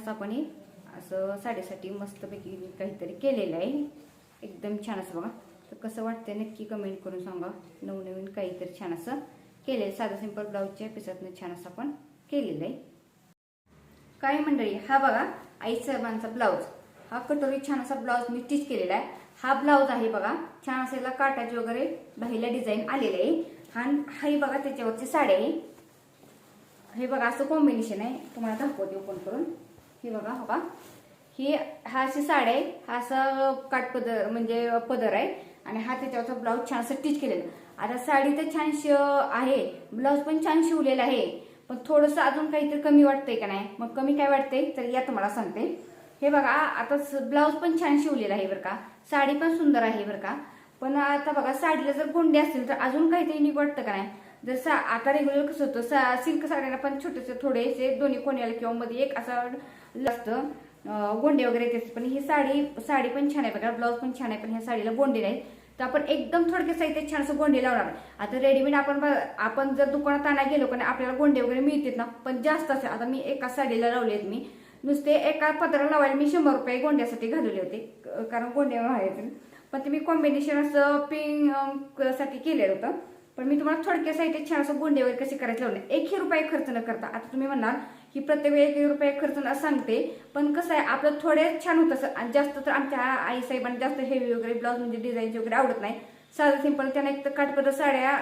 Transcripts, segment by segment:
असं आपण हे असं साडीसाठी मस्तपैकी काहीतरी केलेलं आहे, एकदम छान असं बघा. तर कसं वाटतंय नक्की कमेंट करून सांगा. नवनवीन काहीतरी छान असं केलेलं, साधं सिंपल ब्लाऊजच्या पिसातनं छान असं आपण केलेलं आहे. काय मंडळी, हा बघा आईसाहेबांचा ब्लाऊज, हा कटोरी छान असा ब्लाऊज मी स्टिच केलेला आहे. हा ब्लाऊज आहे बघा, छान असेला काटाचे वगैरे बाहेरला डिझाईन आलेले आहे. हा बघा त्याच्यावरची साडी आहे. हे बघा असं कॉम्बिनेशन आहे, तुम्हाला दाखवते ओपन करून. हे बघा हो का, हा अशी साडी आहे, हा असा काटपदर म्हणजे पदर आहे आणि हा त्याच्यावरचा ब्लाऊज छान असं स्टिच केलेला. आता साडी तर छान आहे, ब्लाऊज पण छान शिवलेला आहे, पण थोडंसं अजून काहीतरी कमी वाटतंय का नाही. मग कमी काय वाटतंय तर या तुम्हाला सांगते. हे बघा आता ब्लाऊज पण छान शिवलेला आहे बरं का, साडी पण सुंदर आहे बरं का. पण आता बघा साडीला जर गोंडे असतील तर अजून काहीतरी युनिक वाटतं का नाही. जसं आता रेग्युलर कसं होतं, सिल्क साड्यांना पण छोटेसे थोडेसे दोन्ही कोण्याला किंवा मध्ये एक असं असतं गोंडे वगैरे येते. पण ही साडी पण छान आहे बघा, ब्लाऊज पण छान आहे, पण ह्या साडीला गोंडे नाही. तर आपण एकदम थोडक्या साहित्यात छान असं गोंडे लावणार. आता रेडीमेड आपण जर दुकानात आणायला गेलो का आपल्याला गोंडे वगैरे मिळतात ना, पण जास्त असे. आता मी एका साडीला लावले आहेत, मी नुसते एका पदराला लावायला मी 100 रुपये गोंड्यासाठी घालवले होते, कारण गोंडे व्हायचे. पण ते मी कॉम्बिनेशन असं पिंक साठी केलेलं होतं. पण मी तुम्हाला थोडक्या साहित्यात छान असं गोंडे वगैरे कसे करायचे लावले. 1 रुपये खर्च न करता. आता तुम्ही म्हणणार की प्रत्येक वेळी 1 रुपये खर्च न सांगते, पण कसं आहे आपलं थोडे छान होतं. आणि जास्त तर आमच्या आई साहेबांना जास्त हेवी वगैरे ब्लाऊज म्हणजे डिझाईनचे वगैरे आवडत नाही. साधं सिंपल त्यांना एक तर काठपदर साड्या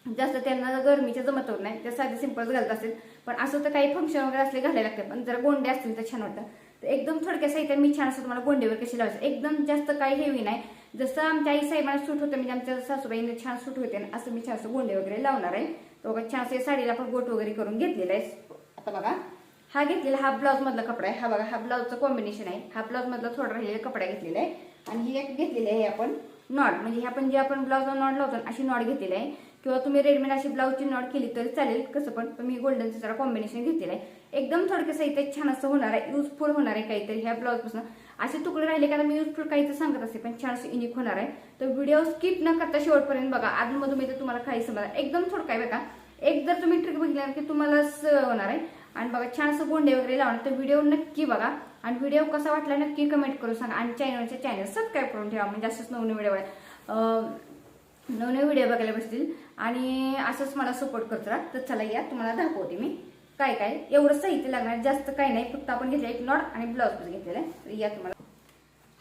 जास्त त्यांना गरमीच्या जमत होत नाही, त्या साधे सिंपल घालत असेल. पण असं तर काही फंक्शन वगैरे असले घालायला लागते, पण जर गोंडे असतील तर छान वाटतं. तर एकदम थोडक्या साहित्यात मी छान असं तुम्हाला गोंडे वगैरे कशी लावायचं, एकदम जास्त काही हेवी नाही. जसं आमच्या आई साहेबांना सूट होतं म्हणजे आमच्या सासूबाईंना छान सूट होते ना, असं मी छान असं गोंडे वगैरे लावणार आहे. तर बघा छान असं साडीला पण गोट वगैरे करून घेतलेला आहे. आता बघा हा घेतलेला हा ब्लाऊज मधला कपडा आहे. हा बघा हा ब्लाऊजचं कॉम्बिनेशन आहे. हा ब्लाऊज मधला थोडा राहिलेला कपडा घेतलेला आहे. आणि ही एक घेतलेली आहे आपण नॉट, म्हणजे आपण जे आपण ब्लाऊजला नॉट लावतो अशी नॉट घेतलेली आहे. किंवा तुम्ही रेडीमेड अशी ब्लाऊजची नॉट केली तरी चालेल, कसं पण मी गोल्डनचं जरा कॉम्बिनेशन घेतलेलं आहे. एकदम थोडक्या साहित्यात छान असं होणार आहे, युजफुल होणार आहे काहीतरी. ह्या ब्लाऊजपासून असे तुकडे राहिले का मी युजफुल काहीतरी सांगत असते, पण छान असं युनिक होणार आहे. तर व्हिडिओ स्किप न करता शेवटपर्यंत बघा. अजूनमधून मी तर तुम्हाला काही समजणार, एकदम थोडं बघा. एक जर तुम्ही ट्रिक बघितला की तुम्हालाच होणार आहे. आणि बघा छान असं गोंडे वगैरे लावणार. तर व्हिडिओ नक्की बघा आणि व्हिडिओ कसा वाटला नक्की कमेंट करून सांगा. आणि चॅनल सबस्क्राईब करून ठेवा, म्हणजे असंच नवीन व्हिडिओ बघायला बसतील आणि असंच मला सपोर्ट करत राहा. तर चला या तुम्हाला दाखवते मी काय काय एवढं साहित्य लागणार, जास्त काही नाही. फक्त आपण घेतलं एक नॉट आणि ब्लाऊज पीस घेतलेला आहे. तर या तुम्हाला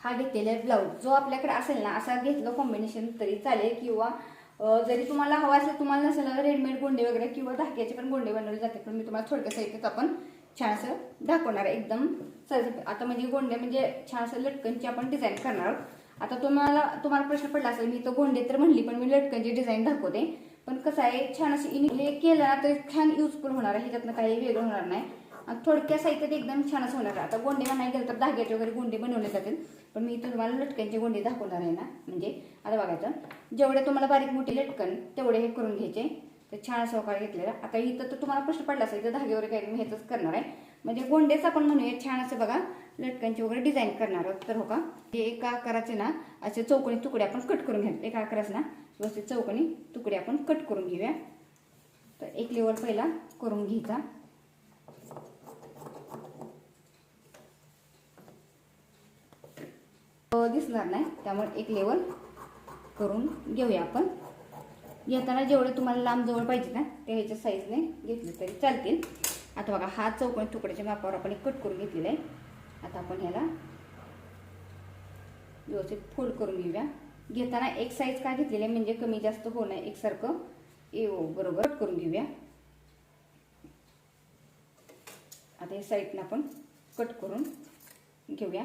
हा घेतलेला आहे ब्लाऊज, जो आपल्याकडे असेल ना असा घेतलं कॉम्बिनेशन तरी चालेल. किंवा जरी तुम्हाला हवा असेल, तुम्हाला नसेल रेडीमेड गोंडे वगैरे किंवा धाक्याचे पण गोंडे बनवले जाते. पण मी तुम्हाला थोडक्या साहित्यात आपण छान असं दाखवणार आहे, एकदम सहज. आता म्हणजे गोंडे म्हणजे छान असं लटकनची आपण डिझाईन करणार आहोत. आता तुम्हाला प्रश्न पडला असेल, मी तर गोंडे तर म्हणली पण मी लटकनची डिझाईन दाखवते. पण कसं आहे छान अशी हे केलं ना तर छान युजफुल होणार आहे, ह्याच्यातनं काही वेगळं होणार नाही. थोडक्या साहित्यात एकदम छान असं होणार आहे. आता गोंडे नाही गेलं तर धाग्याचे वगैरे गोंडे बनवले जातील, पण मी तुम्हाला लटकनचे गोंडे दाखवणार आहे ना. म्हणजे आता बघायचं जेवढे तुम्हाला बारीक मोठे लटकन तेवढे हे करून घ्यायचे. तर छान असं वकार घेतलेला. आता इथं तर तुम्हाला प्रश्न पडला असेल तर धागे वगैरे काही मी हेच करणार आहे, म्हणजे गोंडेच आपण म्हणूया. छान असं बघा लटकनची वगैरे डिझाईन करणार आहोत. तर हो का, एका आकाराचे ना असे चौकोनी तुकडे आपण कट करून घ्या. एका आकाराचे ना व्यवस्थित चौकोनी तुकडे आपण कट करून घेऊया. तर एक लेवल पहिला करून घ्यायचा. दिसणार नाही त्यामुळे एक लेवल करून घेऊया आपण. घेताना जेवढे तुम्हाला लांब जवळ पाहिजे ना ते ह्याच्या साईजने घेतले तरी चालतील. आता बघा हा चौकोनी तुकड्याच्या मापावर आपण कट करून घेतलेला आहे. आता आपण ह्याला व्यवस्थित फोल्ड करून घेऊया. घेताना एक साईज का घेतलेली आहे म्हणजे कमी जास्त होऊ नये, एकसारखं बरोबर कट करून घेऊया. आता या साईडने आपण कट करून घेऊया.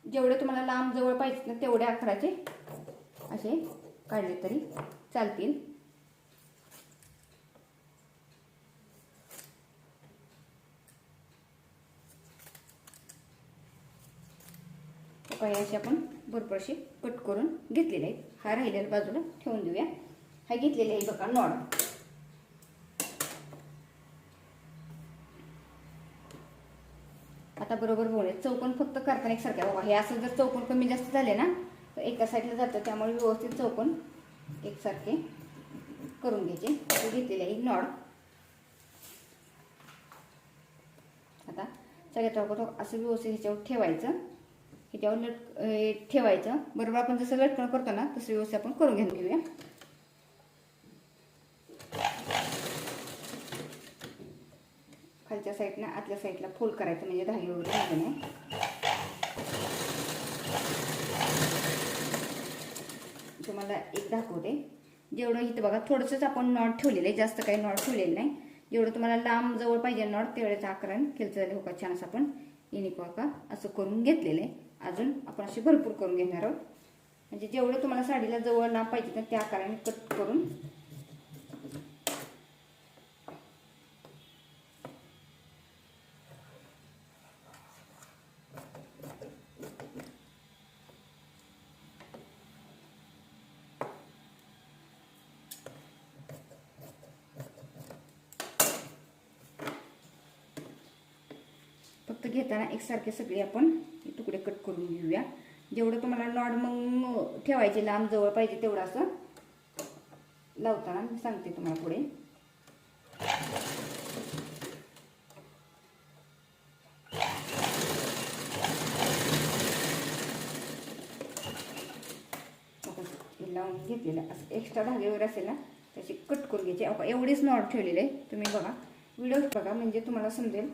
जेवढे तुम्हाला लांब जवळ पाहिजेत ना तेवढ्या आकाराचे असे काढले तरी चालतील. काही असे आपण भरपूर असे कट करून घेतलेले आहेत. हा राहिलेला बाजूला ठेवून देऊया. हा घेतलेला आहे बघा नॉट. आता बरोबर बोलले चौकोन फक्त करताना एकसारखं बाबा. हे असं जर चौकोन कमी जास्त झाले ना तर एका साईडला जातं, त्यामुळे व्यवस्थित चौकोन एकसारखे करून घ्यायचे. घेतलेले आहे नॉट. आता सगळ्यात असं व्यवस्थित ह्याच्यावर ठेवायचं, ह्याच्यावर ठेवायचं. बरोबर आपण जसं लटकन करतो ना तसं व्यवस्थित आपण करून घेऊया. खालच्या साईडला आतल्या साईडला फोल्ड करायचं म्हणजे धागे वगैरे लागू नये. तुम्हाला एक दाखवते. जेवढं इथं बघा थोडंसंच आपण नॉट ठेवलेलं आहे, जास्त काही नॉट ठेवलेलं नाही. जेवढं तुम्हाला लांब जवळ पाहिजे नॉट तेवढ्याचा आकाराने केलं झाले हो का. छान असं आपण युनिक का असं करून घेतलेलं आहे. अजून आपण असे भरपूर करून घेणार आहोत. म्हणजे जेवढं तुम्हाला साडीला जवळ लांब पाहिजे ना त्या आकाराने कट करून फक्त घेताना एकसारखे सगळे आपण तुकडे कट करून घेऊया. जेवढं तुम्हाला नॉट मग ठेवायचे लांब जवळ पाहिजे तेवढं असं लावताना मी सांगते तुम्हाला पुढे. लावून घेतलेलं असं एक्स्ट्रा धागे वगैरे असेल ना त्याची कट करून घ्यायचे. एवढीच नॉट ठेवलेले आहे. तुम्ही बघा व्हिडिओ बघा म्हणजे तुम्हाला समजेल.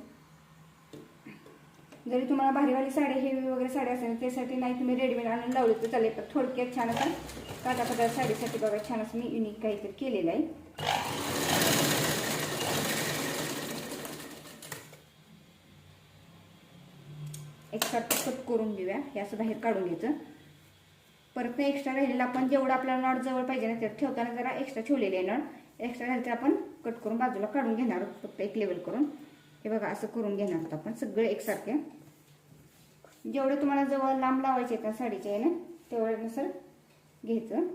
जरी तुम्हाला भारीवाली साडी हेवी वगैरे साडी असेल त्यासाठी नाही तुम्ही रेडीमेड आणून लावली तर चालेल. पण थोडक्यात छान असं काठापदर साडीसाठी बघा छान असं मी युनिक काहीतरी केलेलं आहे. एकसारखं कट करून घेऊया. हे असं बाहेर काढून घ्यायचं. परत एक्स्ट्रा राहिलेलं आपण जेवढं आपल्याला नॉट जवळ पाहिजे ना ते ठेवताना जरा एक्स्ट्रा ठेवलेले आहे. नॉट एक्स्ट्रा राहिले तर आपण कट करून बाजूला काढून घेणार आहोत. फक्त एक लेवल करून हे बघा असं करून घेणार आहोत आपण सगळे एकसारखे. जेवढे तुम्हाला जवळ लांब लावायचे आहेत साडीचे आहे ना तेवढ्यानुसार घ्यायचं.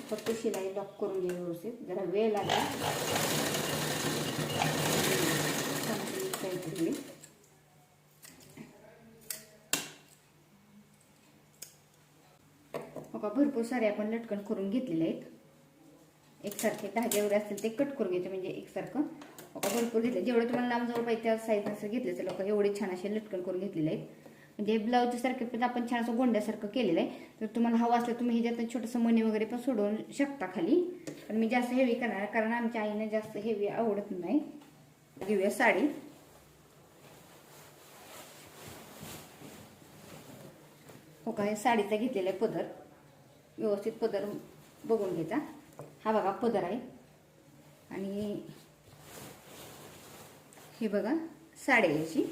फक्त शिलाई लॉक करून घ्या व्यवस्थित. जरा वेळ लागेल. भरपूर सारे आपण लटकन करून घेतलेले आहेत. एकसारखे धागे वगैरे असतील ते कट करून घ्यायचे म्हणजे एकसारखं भरपूर घेतले. जेवढं तुम्हाला लांब जवळ पाहिजे त्या साईज असं घेतलं लोक एवढे छान असे लटकन करून घेतलेले आहेत. म्हणजे ब्लाऊज सारखे पण आपण छान असं गोंड्यासारखं केलेलं आहे. तर तुम्हाला हवं असलं तुम्ही ह्याच्यात छोटंसं मणी वगैरे पण सोडवून शकता खाली. पण मी जास्त हेवी करणार कारण आमच्या आईने जास्त हेवी आवडत नाही. घेऊया साडी. हो का हे साडीचा घेतलेला आहे पदर. व्यवस्थित पदर बघून घ्यायचा. हा बघा पदर आहे आणि हे बघा साडी याची.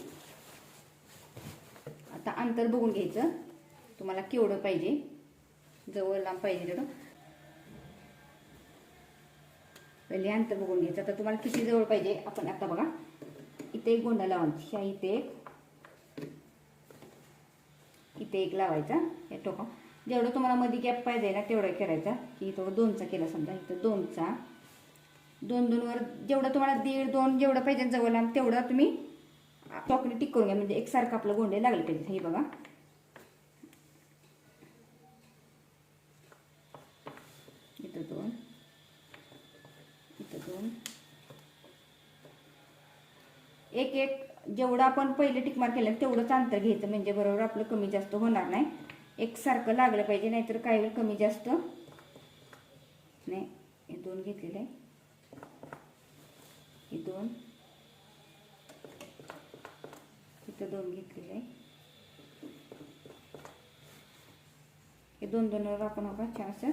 आता अंतर बघून घ्यायचं तुम्हाला केवढं पाहिजे. जवळ लांब पाहिजे तेवढं पहिले अंतर बघून घ्यायचं. आता तुम्हाला किती जवळ पाहिजे आपण आता बघा इथे एक गोंडा लावायचा. इथे एक लावायचा. हे टोका जेवढं तुम्हाला मध्ये गॅप पाहिजे ना तेवढं करायचा. की थोडं 2चा केला समजा इथं 2चा 2 वर जेवढं तुम्हाला 1.5 2 जेवढं पाहिजे जवळ लांब तेवढं तुम्ही टोकने टिक करून घ्या म्हणजे एकसारखं आपलं गोंडे लागले पाहिजे. हे बघा इथं 2 इथं 2 एक एक जेवढं आपण पहिले टिकमार केलं तेवढंच अंतर घ्यायचं म्हणजे बरोबर आपलं कमी जास्त होणार नाही. एकसारखं लागलं पाहिजे नाहीतर काही वेळ कमी जास्त नाही. हे 2 घेतलेले आहे. हे 2 इथं 2 घेतलेले आहे. हे 2 वर आपण छान असं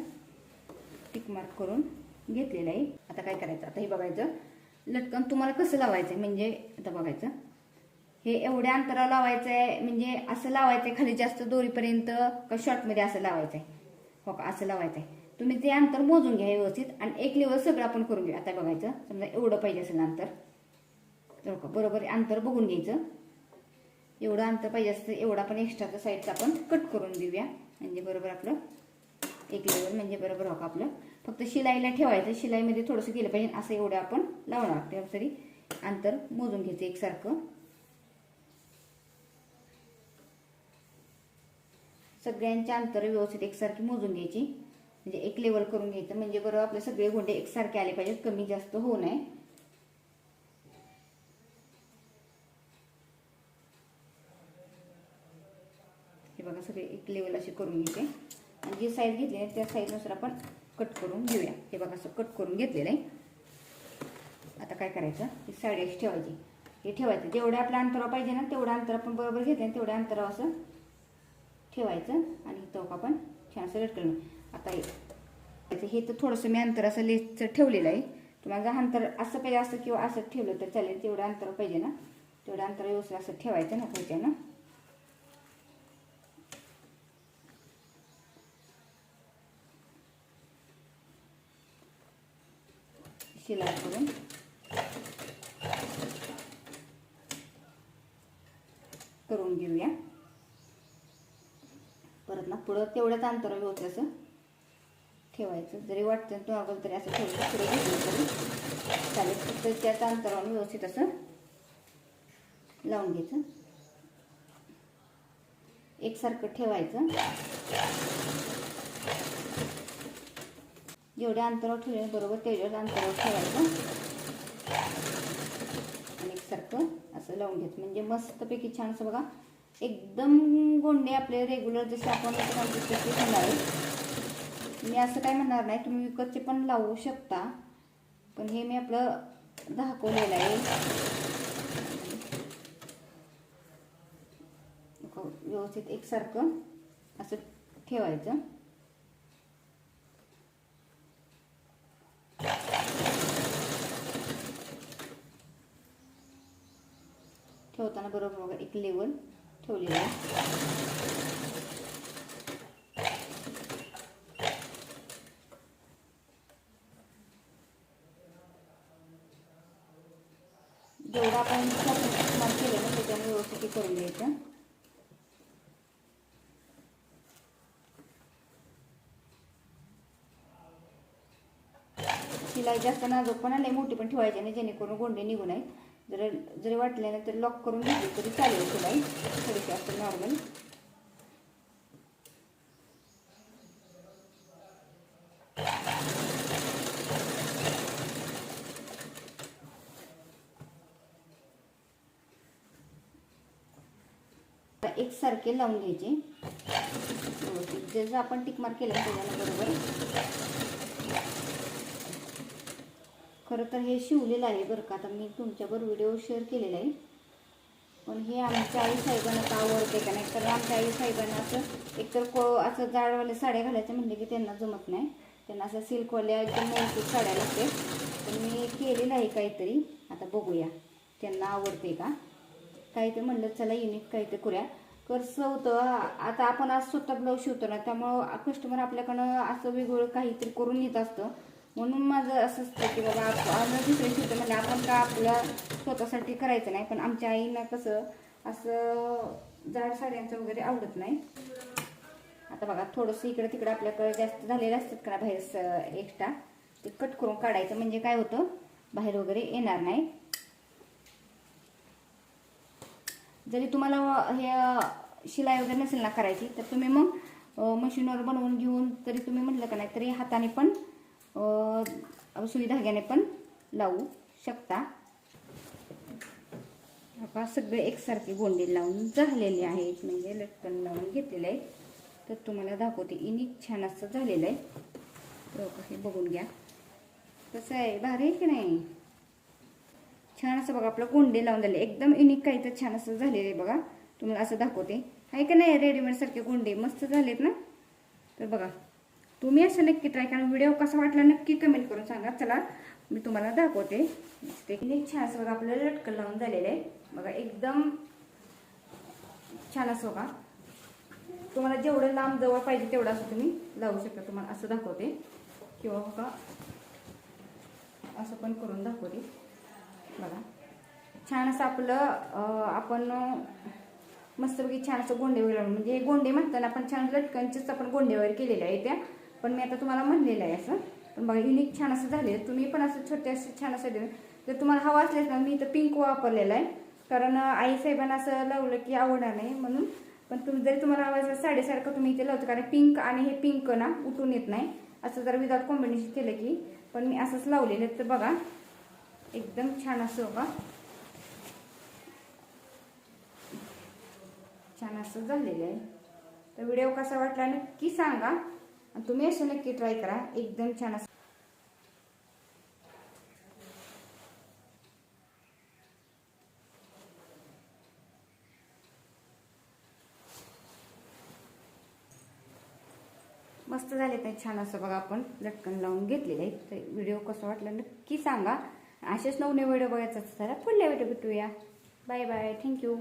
टिक मार्क करून घेतलेलं आहे. आता काय करायचं आता हे बघायचं लटकन तुम्हाला कसं लावायचं म्हणजे आता बघायचं हे एवढ्या अंतरावर लावायचं आहे म्हणजे असं लावायचं आहे खाली जास्त दोरीपर्यंत का शॉर्टमध्ये असं लावायचं आहे. हो का असं लावायचं आहे. तुम्ही ते अंतर मोजून घ्या व्यवस्थित आणि एक लेवल सगळं आपण करून घेऊ. आता बघायचं समजा एवढं पाहिजे असेल अंतर तर बरोबर अंतर बघून घ्यायचं. एवढं अंतर पाहिजे असतं एवढं आपण एक्स्ट्राचं साईडचं आपण कट करून देऊया म्हणजे बरोबर आपलं एक लेवल म्हणजे बरोबर हो का आपलं. फक्त शिलाईला ठेवायचं. शिलाईमध्ये थोडंसं केलं पाहिजे असं एवढं आपण लावणार. तेव्हा तरी अंतर मोजून घ्यायचं एकसारखं. सगळ्यांची अंतर व्यवस्थित एकसारखी मोजून घ्यायची. म्हणजे एक लेवल करून घ्यायचं, म्हणजे बरोबर आपले सगळे गोंडे एकसारखे आले पाहिजेत, कमी जास्त होऊ नये. हे बघा सगळे एक लेवल असे करून घ्यायचे आणि जी साईज घेतली आहे त्या साईजनुसार आपण कट करून घेऊया. हे बघा असं कट करून घेतलेलं आहे. आता काय करायचं, ही साडी अशी ठेवायची, हे ठेवायचं जेवढ्या आपल्या अंतरावर पाहिजे ना तेवढं अंतर आपण बरोबर घेतलं आणि तेवढ्या अंतरावर असं ठेवायचं आणि चौक आपण छान असं लटकवलं. आता हे तर थोडंसं मी अंतर असं लेसचं ठेवलेलं आहे. तुम्हाला अंतर असं पाहिजे असं किंवा असं ठेवलं तर चालेल, तेवढं अंतर पाहिजे ना तेवढं अंतर व्यवस्थित असं ठेवायचं ना पाहिजे ना. शिलाई करून घेऊया. परत ना पुढं तेवढ्याच अंतर व्यवस्थित असं ठेवायचं. जरी वाटतं नॉर्मल तरी असं थोडंसं पुढे घेतलं तरी चालेल, फक्त त्याच अंतरावर व्यवस्थित असं लावून घ्यायचं, एकसारखं ठेवायचं. जेवढ्या अंतरावर ठेवले बरोबर तेवढ्याच अंतरावर ठेवायचं आणि एकसारखं असं लावून घ्यायचं, म्हणजे मस्तपैकी छान असं बघा एकदम गोंडे आपले रेग्युलर जसे आपण तसे होणार आहे. मी असं काय म्हणणार नाही, तुम्ही विकतचे पण लावू शकता, पण हे मी आपलं दाखवलेलं आहे. व्यवस्थित एकसारखं असं ठेवायचं. ठेवताना बरोबर बघा एक लेवल ठेवलेलं आहे. जेवढं आपण मार्क केलं ना त्याच्यामुळे व्यवस्थित करून द्यायचं. शिलाई जास्त नाजूकपणा लई मोठी पण ठेवायची नाही, जेणेकरून गोंडे निघू नये. जरी वाटले ना तर लॉक करून घेतली तरी चालेल शिलाई थोडीशी असं नॉर्मल. एकसारखे लावून घ्यायचे जसं आपण टिक मार्क केलं त्याच्याबरोबर. खरं तर हे शिवलेलं आहे बरं का, आता मी तुमच्याबरोबर व्हिडिओ शेअर केलेला आहे, पण हे आमच्या आई साहेबांना का आवडते का नाही, तर आमच्या आई साहेबांना असं एकतर असं जाडवाले साड्या घालायचं म्हणले की त्यांना जमत नाही, त्यांना असं सिल्कवाल्या एकदम मौसूद साड्या लागते. पण मी केलेलं आहे काहीतरी, आता बघूया त्यांना आवडते का. काहीतरी म्हणलं चला युनिक काहीतरी करूया. कसं होतं आता आपण आज स्वतः ब्लाऊज शिवतो ना, त्यामुळं कस्टमर आपल्याकडं असं वेगवेगळं काहीतरी करून येत असतं. म्हणून माझं असं असतं की बाबा आपण दुसरे शिवतो म्हणजे आपण का आपल्या स्वतःसाठी करायचं नाही. पण आमच्या आईला कसं असं जाड साड्यांचं वगैरे आवडत नाही. आता बघा थोडंसं इकडे तिकडे आपल्याकडे जास्त झालेलं असतात का बाहेर एक्स्ट्रा, ते कट करून काढायचं, म्हणजे काय होतं बाहेर वगैरे येणार नाही. जरी तुम्हाला हे शिलाई वगैरे नसेल ना करायची तर तुम्ही मग मशीनवर बनवून घेऊन तरी तुम्ही म्हटलं का नाही तरी हाताने पण सुई धाग्याने पण लावू शकता. आता सगळे एकसारखे गोंडे लावून झालेले आहेत, म्हणजे लटकन लावून घेतलेलं आहे. तर तुम्हाला दाखवते युनिक छान असं झालेलं आहे. तर हे बघून घ्या कसं आहे, भारी आहे की नाही. छान असं बघा आपलं गोंडे लावून झाले, एकदम युनिक काही तर छान असं झालेलं आहे बघा. तुम्हाला असं दाखवते आहे का नाही, रेडीमेड सारखे गोंडे मस्त झालेत ना. तर बघा तुम्ही असं नक्की ट्राय करा. व्हिडिओ कसा वाटला नक्की कमेंट करून सांगा. चला मी तुम्हाला दाखवते. युनिक छान असं बघा आपलं लटकन लावून झालेलं आहे बघा, एकदम छान असं बघा. तुम्हाला जेवढं लांब जवळ पाहिजे तेवढं असं तुम्ही लावू शकता. तुम्हाला असं दाखवते किंवा बघा असं पण करून दाखवते बघा. छान असं आपलं आपण मस्तपैकी छान असं गोंडे वगैरे, म्हणजे हे गोंडे म्हणताना आपण छान लटकनचेच आपण गोंडे वगैरे केलेले आहे त्या, पण मी आता तुम्हाला म्हणलेलं आहे असं. पण बघा युनिक छान असं झाले. तुम्ही पण असं छोटे असे छान असं दिले. जर तुम्हाला हवा असलेच ना, मी तर पिंक वापरलेला आहे कारण आई साहेबांना असं लावलं की आवडणार नाही म्हणून. पण जरी तुम्हाला हवा असेल साडीसारखं तुम्ही इथे लावतो, कारण पिंक आणि हे पिंक ना उठून येत नाही. असं जर विदाउट कॉम्बिनेशन केलं की, पण मी असंच लावलेलं तर बघा एकदम छान असं बघा छान असं झालेलं आहे. तर व्हिडिओ कसा वाटला नक्की सांगा आणि तुम्ही असं नक्की ट्राय करा. एकदम छान असं मस्त झाले तर छान असं बघा आपण लटकन लावून घेतलेलं आहे. तर व्हिडिओ कसा वाटला नक्की सांगा. असेच नवनवीन व्हिडिओ बघायचा असतात पुढल्या व्हिडिओ भेटूया. Bye bye. थँक्यू.